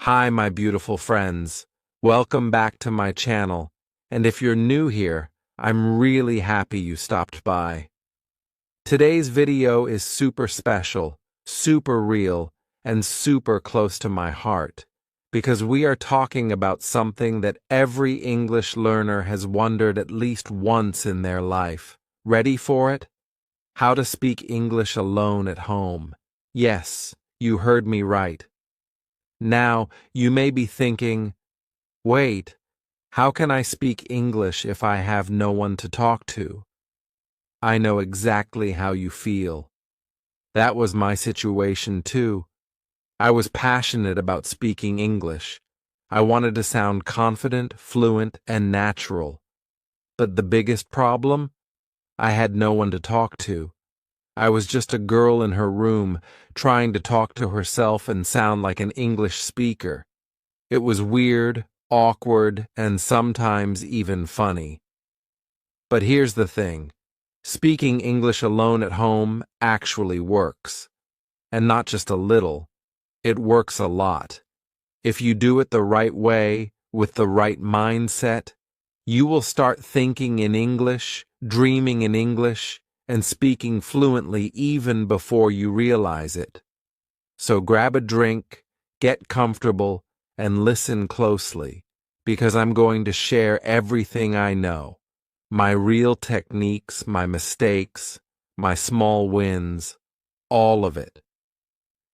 Hi, my beautiful friends. Welcome back to my channel. And if you're new here, I'm really happy you stopped by. Today's video is super special, super real, and super close to my heart, because we are talking about something that every English learner has wondered at least once in their life. Ready for it? How to speak English alone at home. Yes, you heard me right. Now, you may be thinking, wait, how can I speak English if I have no one to talk to? I know exactly how you feel. That was my situation too. I was passionate about speaking English. I wanted to sound confident, fluent, and natural. But the biggest problem? I had no one to talk to. I was just a girl in her room, trying to talk to herself and sound like an English speaker. It was weird, awkward, and sometimes even funny. But here's the thing. Speaking English alone at home actually works. And not just a little. It works a lot. If you do it the right way, with the right mindset, you will start thinking in English, dreaming in English, and speaking fluently even before you realize it. So grab a drink, get comfortable, and listen closely, because I'm going to share everything I know. My real techniques, my mistakes, my small wins, all of it.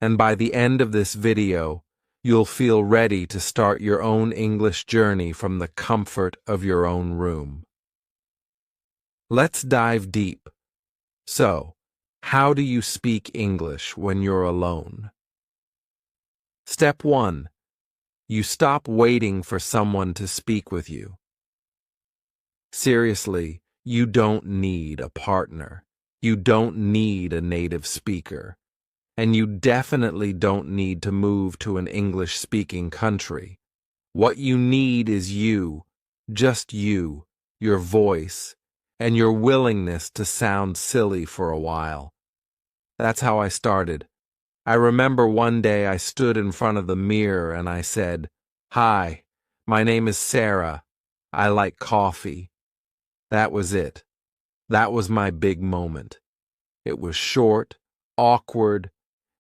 And by the end of this video, you'll feel ready to start your own English journey from the comfort of your own room. Let's dive deep. So, how do you speak English when you're alone? Step 1. You stop waiting for someone to speak with you. Seriously, you don't need a partner. You don't need a native speaker. And you definitely don't need to move to an English-speaking country. What you need is you, just you, your voice, and your willingness to sound silly for a while. That's how I started. I remember one day I stood in front of the mirror and I said, "Hi, my name is Sarah. I like coffee." That was it. That was my big moment. It was short, awkward,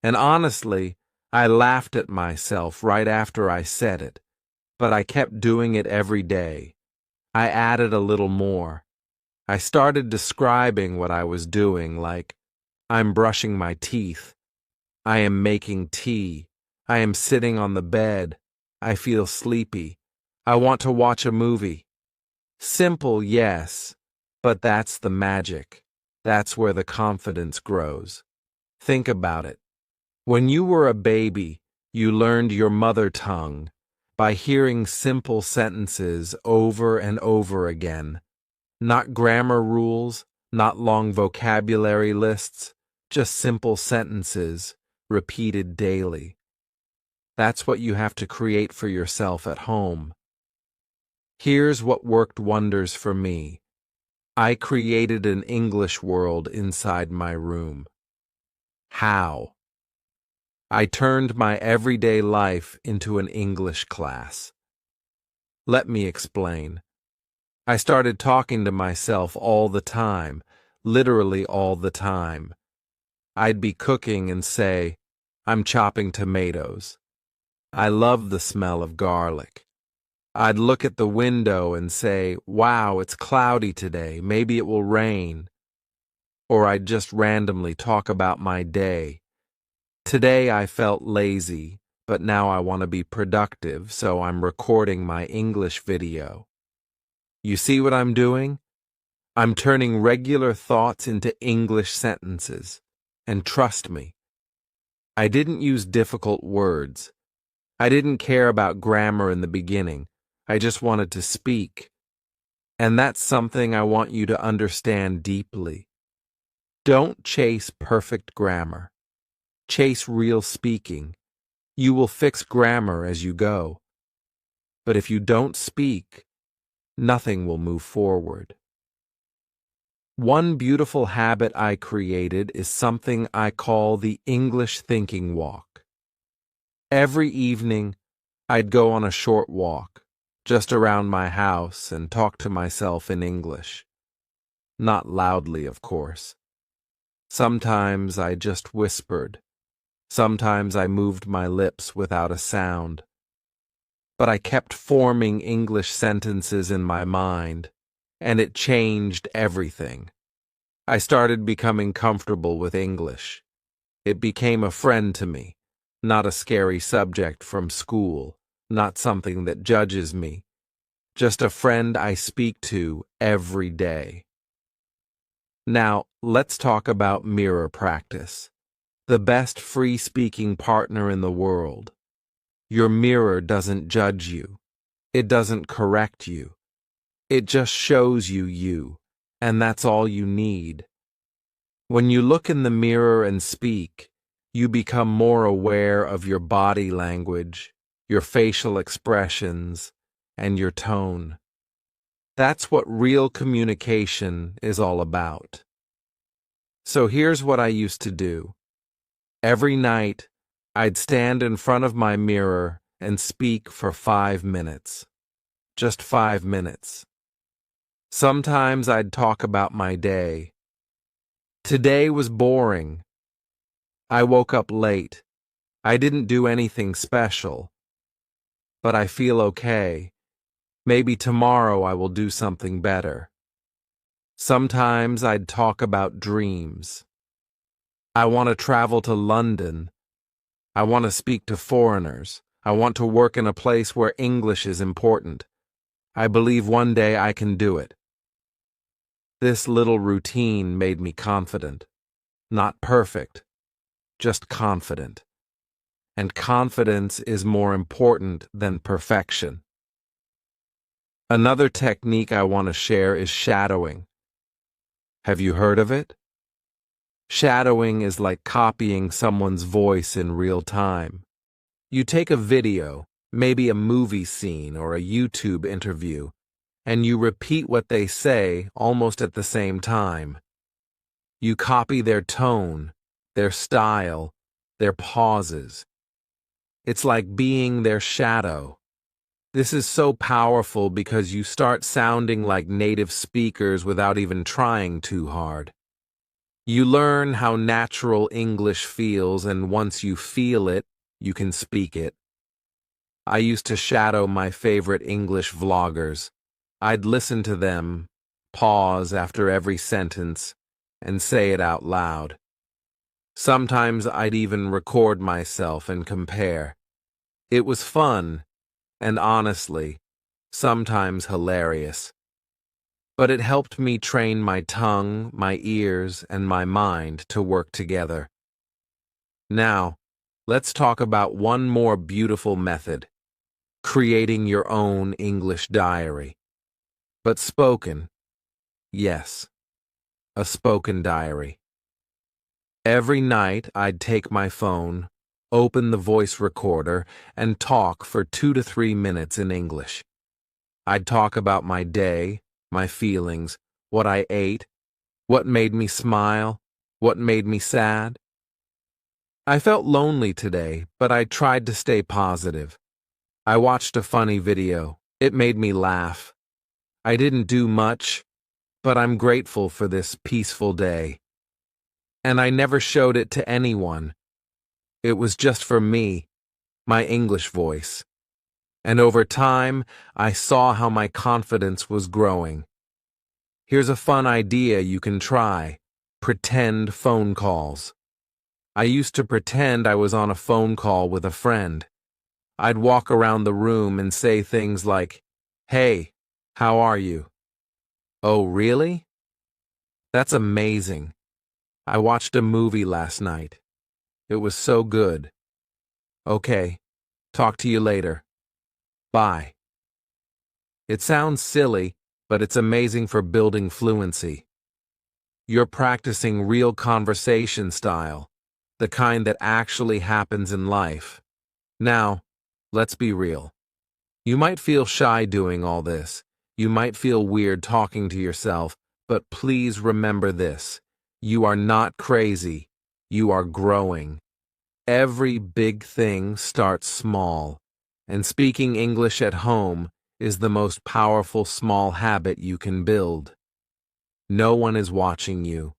and honestly, I laughed at myself right after I said it, but I kept doing it every day. I added a little more. I started describing what I was doing, like, I'm brushing my teeth. I am making tea. I am sitting on the bed. I feel sleepy. I want to watch a movie. Simple, yes, but that's the magic. That's where the confidence grows. Think about it. When you were a baby, you learned your mother tongue by hearing simple sentences over and over again. Not grammar rules, not long vocabulary lists, just simple sentences repeated daily. That's what you have to create for yourself at home. Here's what worked wonders for me. I created an English world inside my room. How? I turned my everyday life into an English class. Let me explain. I started talking to myself all the time, literally all the time. I'd be cooking and say, I'm chopping tomatoes. I love the smell of garlic. I'd look at the window and say, wow, it's cloudy today, maybe it will rain. Or I'd just randomly talk about my day. Today I felt lazy, but now I want to be productive, so I'm recording my English video. You see what I'm doing? I'm turning regular thoughts into English sentences. And trust me, I didn't use difficult words. I didn't care about grammar in the beginning. I just wanted to speak. And that's something I want you to understand deeply. Don't chase perfect grammar. Chase real speaking. You will fix grammar as you go. But if you don't speak, nothing will move forward. One beautiful habit I created is something I call the English thinking walk. Every evening, I'd go on a short walk, just around my house, and talk to myself in English. Not loudly, of course. Sometimes I just whispered. Sometimes I moved my lips without a sound. But I kept forming English sentences in my mind, and it changed everything. I started becoming comfortable with English. It became a friend to me, not a scary subject from school, not something that judges me, just a friend I speak to every day. Now, let's talk about mirror practice, the best free-speaking partner in the world. Your mirror doesn't judge you. It doesn't correct you. It just shows you you, and that's all you need. When you look in the mirror and speak, you become more aware of your body language, your facial expressions, and your tone. That's what real communication is all about. So here's what I used to do. Every night, I'd stand in front of my mirror and speak for 5 minutes. Just 5 minutes. Sometimes I'd talk about my day. Today was boring. I woke up late. I didn't do anything special. But I feel okay. Maybe tomorrow I will do something better. Sometimes I'd talk about dreams. I want to travel to London. I want to speak to foreigners. I want to work in a place where English is important. I believe one day I can do it. This little routine made me confident. Not perfect, just confident. And confidence is more important than perfection. Another technique I want to share is shadowing. Have you heard of it? Shadowing is like copying someone's voice in real time. You take a video, maybe a movie scene or a YouTube interview, and you repeat what they say almost at the same time. You copy their tone, their style, their pauses. It's like being their shadow. This is so powerful because you start sounding like native speakers without even trying too hard. You learn how natural English feels, and once you feel it, you can speak it. I used to shadow my favorite English vloggers. I'd listen to them, pause after every sentence, and say it out loud. Sometimes I'd even record myself and compare. It was fun, and honestly, sometimes hilarious. But it helped me train my tongue, my ears, and my mind to work together. Now, let's talk about one more beautiful method: creating your own English diary. But spoken. Yes, a spoken diary. Every night I'd take my phone, open the voice recorder, and talk for 2 to 3 minutes in English. I'd talk about my day, my feelings, what I ate, what made me smile, what made me sad. I felt lonely today, but I tried to stay positive. I watched a funny video. It made me laugh. I didn't do much, but I'm grateful for this peaceful day. And I never showed it to anyone. It was just for me, my English voice. And over time, I saw how my confidence was growing. Here's a fun idea you can try: pretend phone calls. I used to pretend I was on a phone call with a friend. I'd walk around the room and say things like, "Hey, how are you?" "Oh, really? That's amazing. I watched a movie last night. It was so good. Okay, talk to you later. Bye." It sounds silly, but it's amazing for building fluency. You're practicing real conversation style, the kind that actually happens in life. Now, let's be real. You might feel shy doing all this. You might feel weird talking to yourself, but please remember this: you are not crazy. You are growing. Every big thing starts small, and speaking English at home is the most powerful small habit you can build. No one is watching you.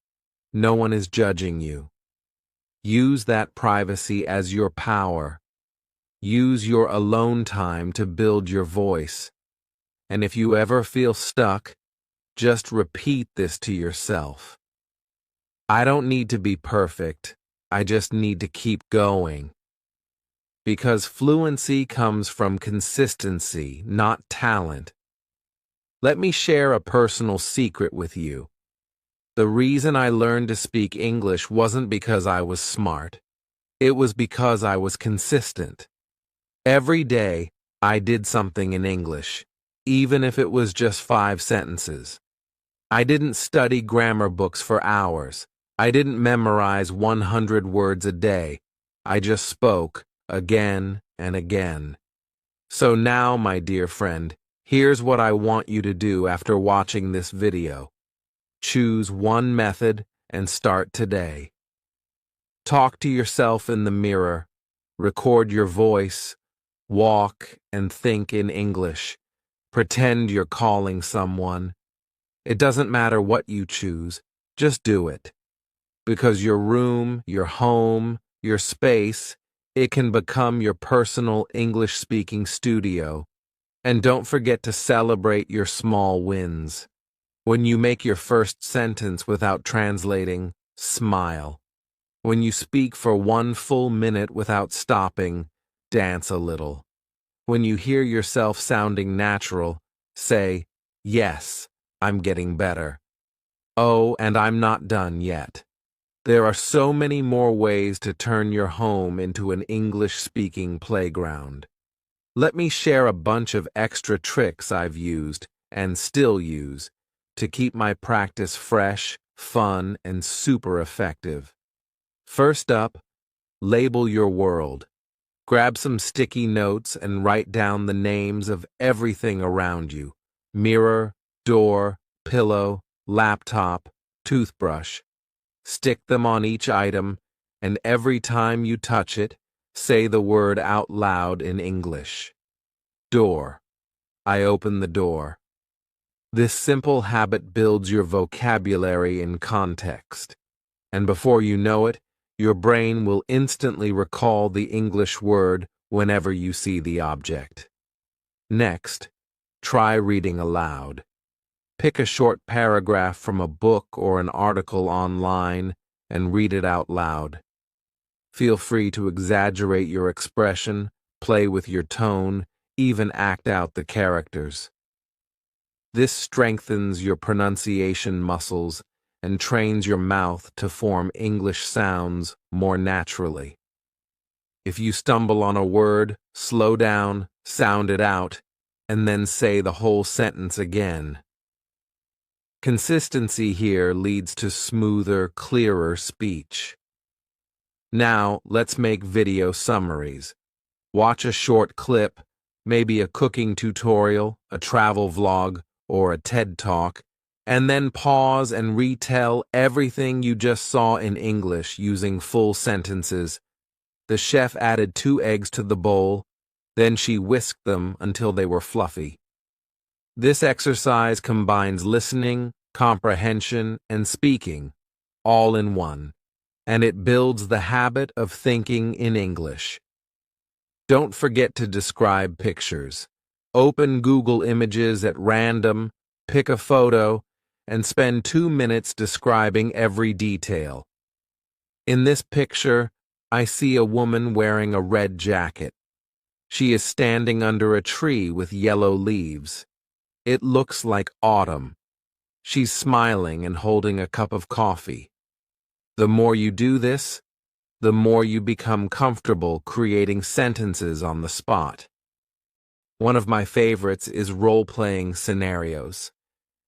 No one is judging you. Use that privacy as your power. Use your alone time to build your voice. And if you ever feel stuck, just repeat this to yourself. I don't need to be perfect. I just need to keep going. Because fluency comes from consistency, not talent. Let me share a personal secret with you. The reason I learned to speak English wasn't because I was smart. It was because I was consistent. Every day, I did something in English, even if it was just 5 sentences. I didn't study grammar books for hours. I didn't memorize 100 words a day. I just spoke again and again. So now, my dear friend, here's what I want you to do after watching this video. Choose one method and start today. Talk to yourself in the mirror. Record your voice. Walk and think in English. Pretend you're calling someone. It doesn't matter what you choose, just do it. Because your room, your home, your space, it can become your personal English-speaking studio. And don't forget to celebrate your small wins. When you make your first sentence without translating, smile. When you speak for 1 full minute without stopping, dance a little. When you hear yourself sounding natural, say, "Yes, I'm getting better." Oh, and I'm not done yet. There are so many more ways to turn your home into an English-speaking playground. Let me share a bunch of extra tricks I've used, and still use, to keep my practice fresh, fun, and super effective. First up, label your world. Grab some sticky notes and write down the names of everything around you: mirror, door, pillow, laptop, toothbrush. Stick them on each item, and every time you touch it, say the word out loud in English. Door. I open the door. This simple habit builds your vocabulary in context, and before you know it, your brain will instantly recall the English word whenever you see the object. Next, try reading aloud. Pick a short paragraph from a book or an article online and read it out loud. Feel free to exaggerate your expression, play with your tone, even act out the characters. This strengthens your pronunciation muscles and trains your mouth to form English sounds more naturally. If you stumble on a word, slow down, sound it out, and then say the whole sentence again. Consistency here leads to smoother, clearer speech. Now, let's make video summaries. Watch a short clip, maybe a cooking tutorial, a travel vlog, or a TED Talk, and then pause and retell everything you just saw in English using full sentences. The chef added 2 eggs to the bowl, then she whisked them until they were fluffy. This exercise combines listening, comprehension, and speaking, all in one, and it builds the habit of thinking in English. Don't forget to describe pictures. Open Google Images at random, pick a photo, and spend 2 minutes describing every detail. In this picture, I see a woman wearing a red jacket. She is standing under a tree with yellow leaves. It looks like autumn. She's smiling and holding a cup of coffee. The more you do this, the more you become comfortable creating sentences on the spot. One of my favorites is role-playing scenarios.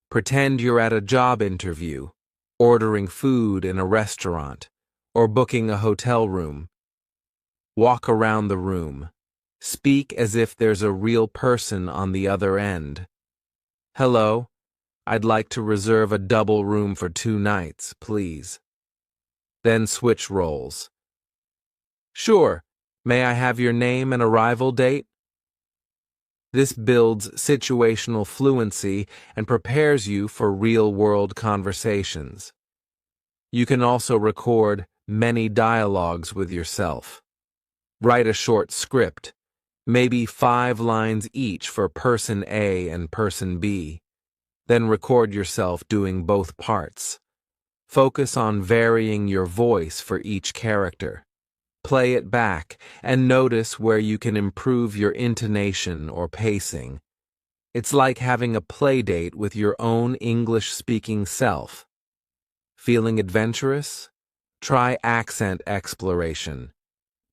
Pretend you're at a job interview, ordering food in a restaurant, or booking a hotel room. Walk around the room. Speak as if there's a real person on the other end. "Hello, I'd like to reserve a double room for 2 nights, please." Then switch roles. "Sure, may I have your name and arrival date?" This builds situational fluency and prepares you for real-world conversations. You can also record many dialogues with yourself. Write a short script, maybe 5 lines each for person A and person B. Then record yourself doing both parts. Focus on varying your voice for each character. Play it back and notice where you can improve your intonation or pacing. It's like having a play date with your own English-speaking self. Feeling adventurous? Try accent exploration.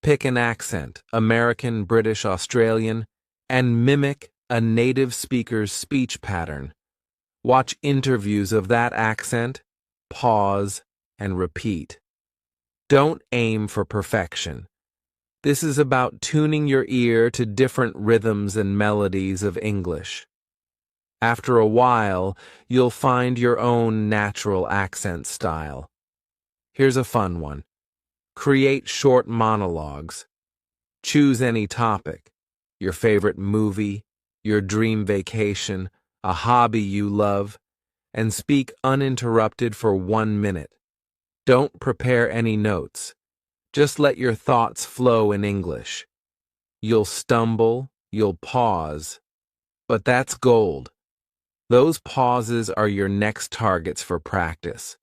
Pick an accent, American, British, Australian, and mimic a native speaker's speech pattern. Watch interviews of that accent, pause, and repeat. Don't aim for perfection. This is about tuning your ear to different rhythms and melodies of English. After a while, you'll find your own natural accent style. Here's a fun one. Create short monologues. Choose any topic, your favorite movie, your dream vacation, a hobby you love, and speak uninterrupted for 1 minute. Don't prepare any notes. Just let your thoughts flow in English. You'll stumble, you'll pause, but that's gold. Those pauses are your next targets for practice.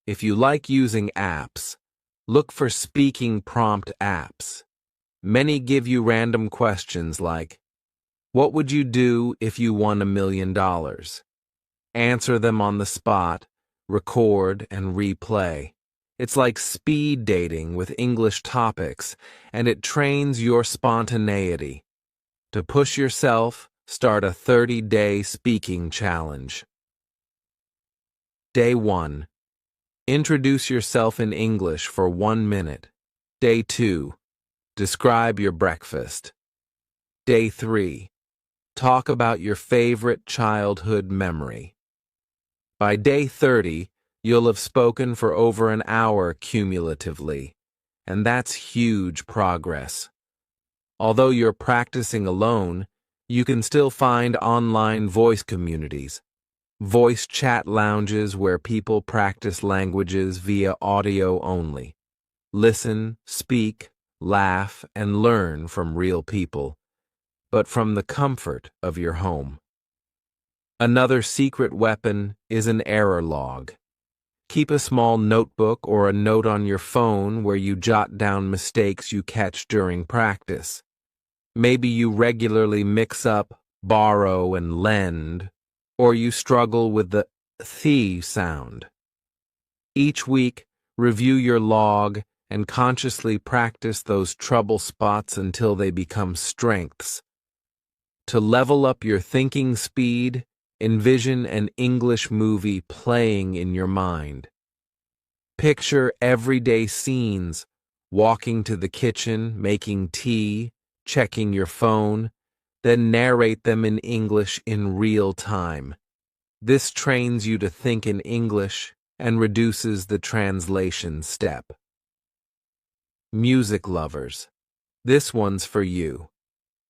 If you like using apps, look for speaking prompt apps. Many give you random questions like, what would you do if you won $1 million? Answer them on the spot, record, and replay. It's like speed dating with English topics, and it trains your spontaneity. To push yourself, start a 30-day speaking challenge. Day 1. Introduce yourself in English for 1 minute. Day 2. Describe your breakfast. Day 3. Talk about your favorite childhood memory. By day 30, you'll have spoken for over an hour cumulatively, and that's huge progress. Although you're practicing alone, you can still find online voice communities, voice chat lounges where people practice languages via audio only. Listen, speak, laugh, and learn from real people, but from the comfort of your home. Another secret weapon is an error log. Keep a small notebook or a note on your phone where you jot down mistakes you catch during practice. Maybe you regularly mix up borrow and lend, or you struggle with the th sound. Each week, review your log and consciously practice those trouble spots until they become strengths. To level up your thinking speed, envision an English movie playing in your mind. Picture everyday scenes, walking to the kitchen, making tea, checking your phone, then narrate them in English in real time. This trains you to think in English and reduces the translation step. Music lovers, this one's for you.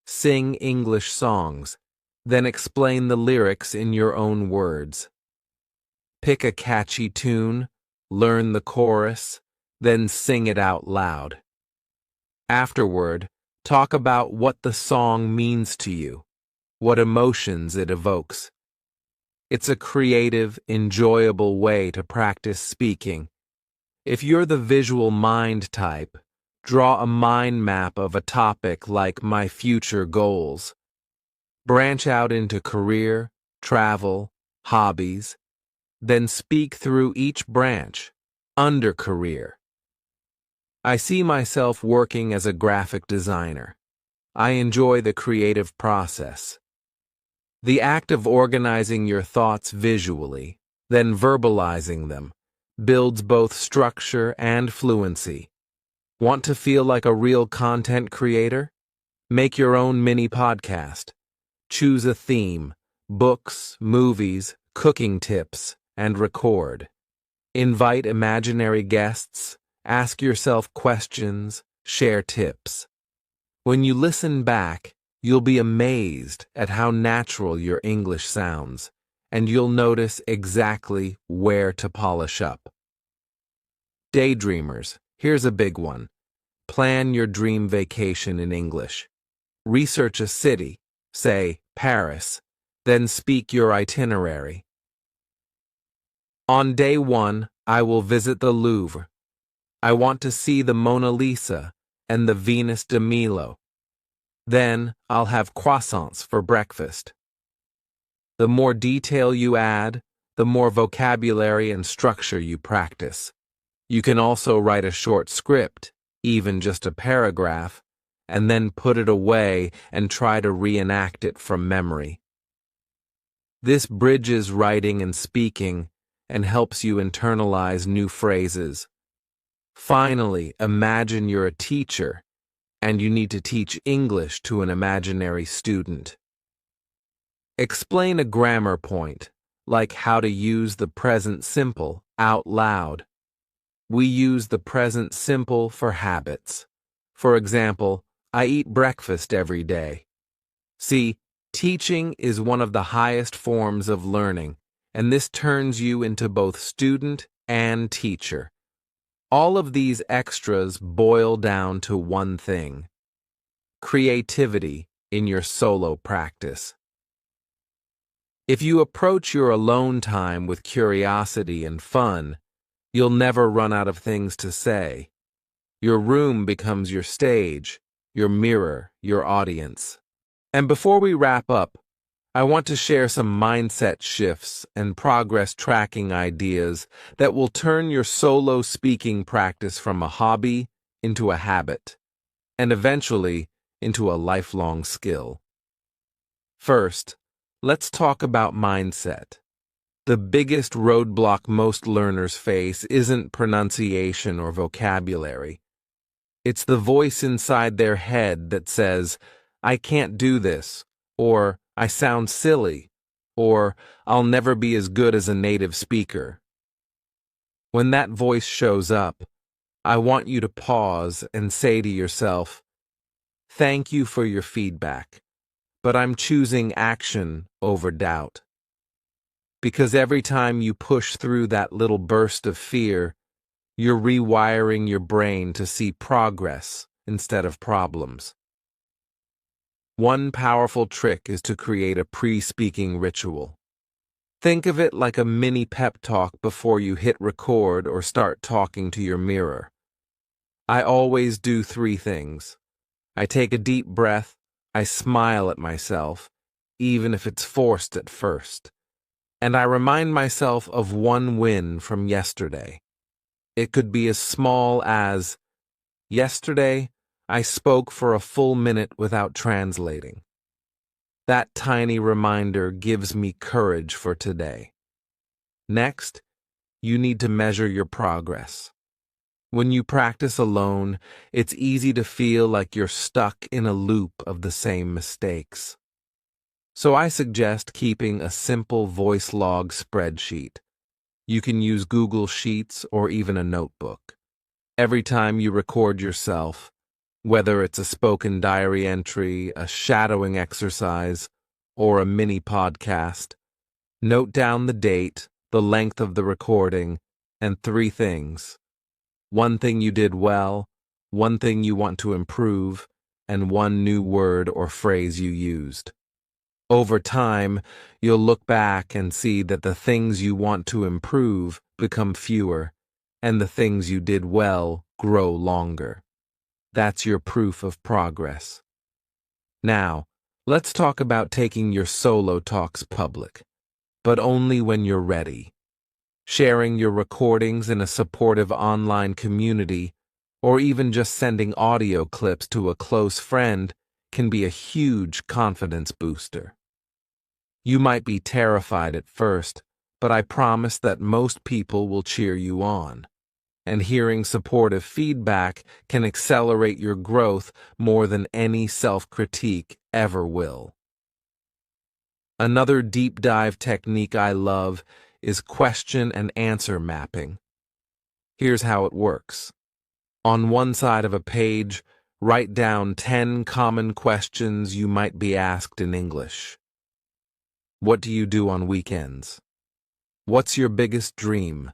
Sing English songs, then explain the lyrics in your own words. Pick a catchy tune, learn the chorus, then sing it out loud. Afterward, talk about what the song means to you, what emotions it evokes. It's a creative, enjoyable way to practice speaking. If you're the visual mind type, draw a mind map of a topic like my future goals. Branch out into career, travel, hobbies, then speak through each branch, under career. I see myself working as a graphic designer. I enjoy the creative process. The act of organizing your thoughts visually, then verbalizing them, builds both structure and fluency. Want to feel like a real content creator? Make your own mini podcast. Choose a theme, books, movies, cooking tips, and record. Invite imaginary guests, ask yourself questions, share tips. When you listen back, You'll be amazed at how natural your English sounds, and you'll notice exactly where to polish up. Daydreamers, here's a big one. Plan your dream vacation in English. Research a city, say Paris, then speak your itinerary. On day 1, I will visit the Louvre. I want to see the Mona Lisa and the Venus de Milo. Then I'll have croissants for breakfast. The more detail you add, the more vocabulary and structure you practice. You can also write a short script, even just a paragraph, and then put it away and try to reenact it from memory. This bridges writing and speaking and helps you internalize new phrases. Finally, imagine you're a teacher and you need to teach English to an imaginary student. Explain a grammar point, like how to use the present simple out loud. We use the present simple for habits. For example, I eat breakfast every day. See, teaching is one of the highest forms of learning, and this turns you into both student and teacher. All of these extras boil down to one thing: creativity in your solo practice. If you approach your alone time with curiosity and fun, you'll never run out of things to say. Your room becomes your stage, your mirror, your audience. And before we wrap up, I want to share some mindset shifts and progress tracking ideas that will turn your solo speaking practice from a hobby into a habit, and eventually into a lifelong skill. First, let's talk about mindset. The biggest roadblock most learners face isn't pronunciation or vocabulary. It's the voice inside their head that says, "I can't do this," or "I sound silly," or "I'll never be as good as a native speaker." When that voice shows up, I want you to pause and say to yourself, "Thank you for your feedback, but I'm choosing action over doubt." Because every time you push through that little burst of fear, you're rewiring your brain to see progress instead of problems. One powerful trick is to create a pre-speaking ritual. Think of it like a mini pep talk before you hit record or start talking to your mirror. I always do 3 things. I take a deep breath, I smile at myself, even if it's forced at first, and I remind myself of one win from yesterday. It could be as small as, "Yesterday, I spoke for a full minute without translating." That tiny reminder gives me courage for today. Next, you need to measure your progress. When you practice alone, it's easy to feel like you're stuck in a loop of the same mistakes. So I suggest keeping a simple voice log spreadsheet. You can use Google Sheets or even a notebook. Every time you record yourself, whether it's a spoken diary entry, a shadowing exercise, or a mini podcast, note down the date, the length of the recording, and 3 things. One thing you did well, one thing you want to improve, and one new word or phrase you used. Over time, you'll look back and see that the things you want to improve become fewer, and the things you did well grow longer. That's your proof of progress. Now, let's talk about taking your solo talks public, but only when you're ready. Sharing your recordings in a supportive online community, or even just sending audio clips to a close friend, can be a huge confidence booster. You might be terrified at first, but I promise that most people will cheer you on. And hearing supportive feedback can accelerate your growth more than any self-critique ever will. Another deep dive technique I love is question and answer mapping. Here's how it works. On one side of a page, Write down 10 common questions you might be asked in English. What do you do on weekends? What's your biggest dream?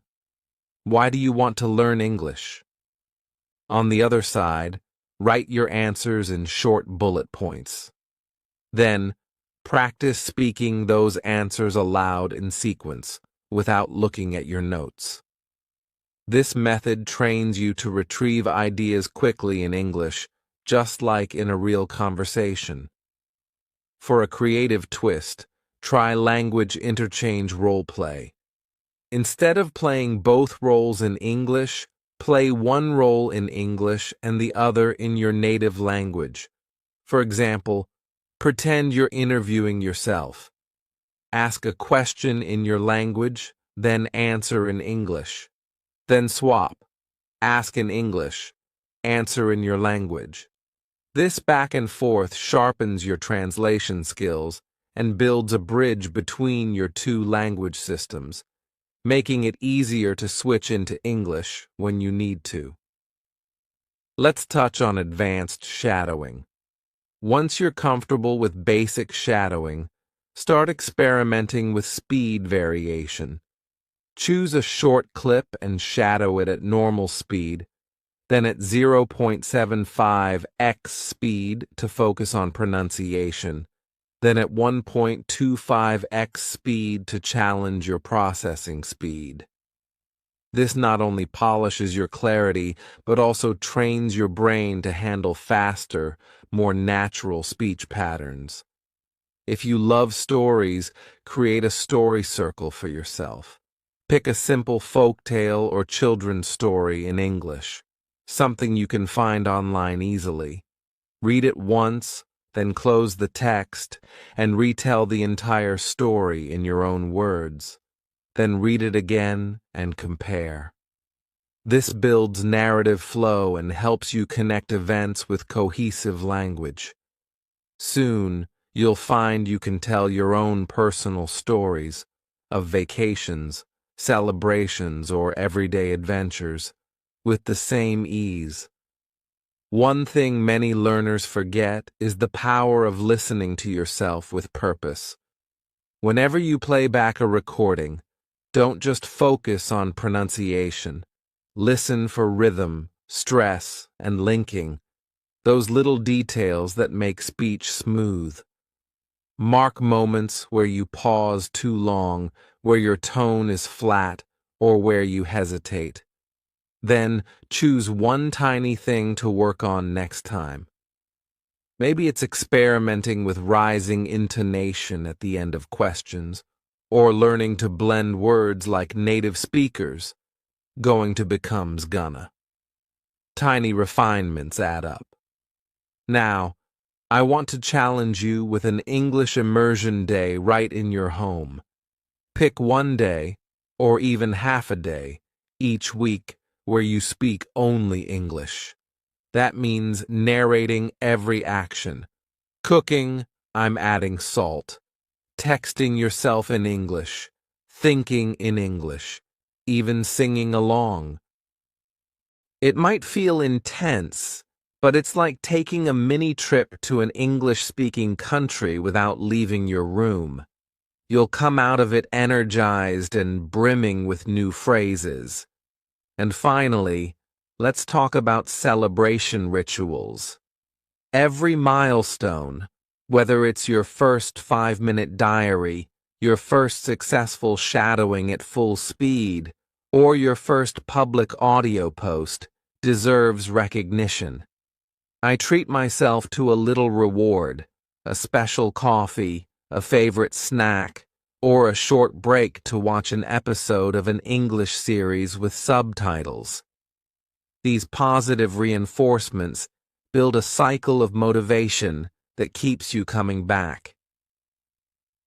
Why do you want to learn English? On the other side, write your answers in short bullet points. Then, practice speaking those answers aloud in sequence, without looking at your notes. This method trains you to retrieve ideas quickly in English, just like in a real conversation. For a creative twist, try language interchange roleplay. Instead of playing both roles in English, play one role in English and the other in your native language. For example, pretend you're interviewing yourself. Ask a question in your language, then answer in English. Then swap. Ask in English, answer in your language. This back and forth sharpens your translation skills and builds a bridge between your two language systems, making it easier to switch into English when you need to. Let's touch on advanced shadowing. Once you're comfortable with basic shadowing, start experimenting with speed variation. Choose a short clip and shadow it at normal speed, then at 0.75x speed to focus on pronunciation, then at 1.25x speed to challenge your processing speed. This not only polishes your clarity, but also trains your brain to handle faster, more natural speech patterns. If you love stories, create a story circle for yourself. Pick a simple folktale or children's story in English, something you can find online easily. Read it once, then close the text, and retell the entire story in your own words. Then read it again and compare. This builds narrative flow and helps you connect events with cohesive language. Soon, you'll find you can tell your own personal stories of vacations, celebrations, or everyday adventures with the same ease. One thing many learners forget is the power of listening to yourself with purpose. Whenever you play back a recording, don't just focus on pronunciation. Listen for rhythm, stress, and linking, those little details that make speech smooth. Mark moments where you pause too long, where your tone is flat, or where you hesitate. Then choose one tiny thing to work on next time. Maybe it's experimenting with rising intonation at the end of questions, or learning to blend words like native speakers. Going to becomes gonna. Tiny refinements add up. Now, I want to challenge you with an English immersion day right in your home. Pick one day, or even half a day, each week where you speak only English. That means narrating every action. Cooking, I'm adding salt. Texting yourself in English. Thinking in English. Even singing along. It might feel intense, but it's like taking a mini trip to an English-speaking country without leaving your room. You'll come out of it energized and brimming with new phrases. And finally, let's talk about celebration rituals. Every milestone, whether it's your first 5-minute diary, your first successful shadowing at full speed, or your first public audio post, deserves recognition. I treat myself to a little reward, a special coffee, a favorite snack, or a short break to watch an episode of an English series with subtitles. These positive reinforcements build a cycle of motivation that keeps you coming back.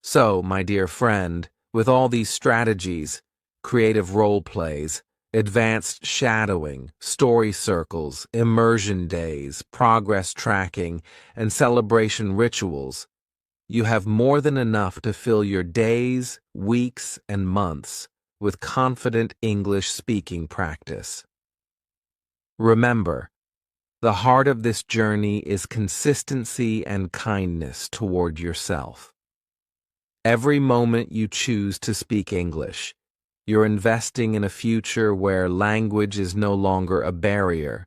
So, my dear friend, with all these strategies, creative role plays, advanced shadowing, story circles, immersion days, progress tracking, and celebration rituals, you have more than enough to fill your days, weeks, and months with confident English speaking practice. Remember, The heart of this journey is consistency and kindness toward yourself. Every moment you choose to speak English, you're investing in a future where language is no longer a barrier,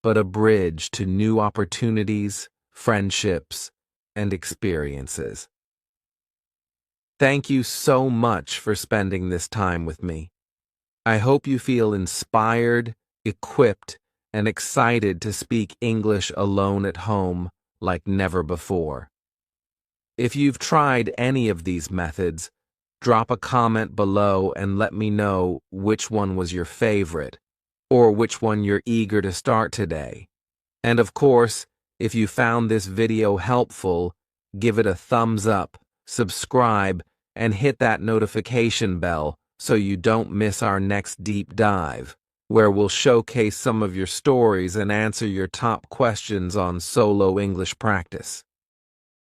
but a bridge to new opportunities, friendships, and experiences. Thank you so much for spending this time with me. I hope you feel inspired, equipped, and excited to speak English alone at home like never before. If you've tried any of these methods, drop a comment below and let me know which one was your favorite, or which one you're eager to start today. And of course, if you found this video helpful, give it a thumbs up, subscribe, and hit that notification bell so you don't miss our next deep dive, where we'll showcase some of your stories and answer your top questions on solo English practice.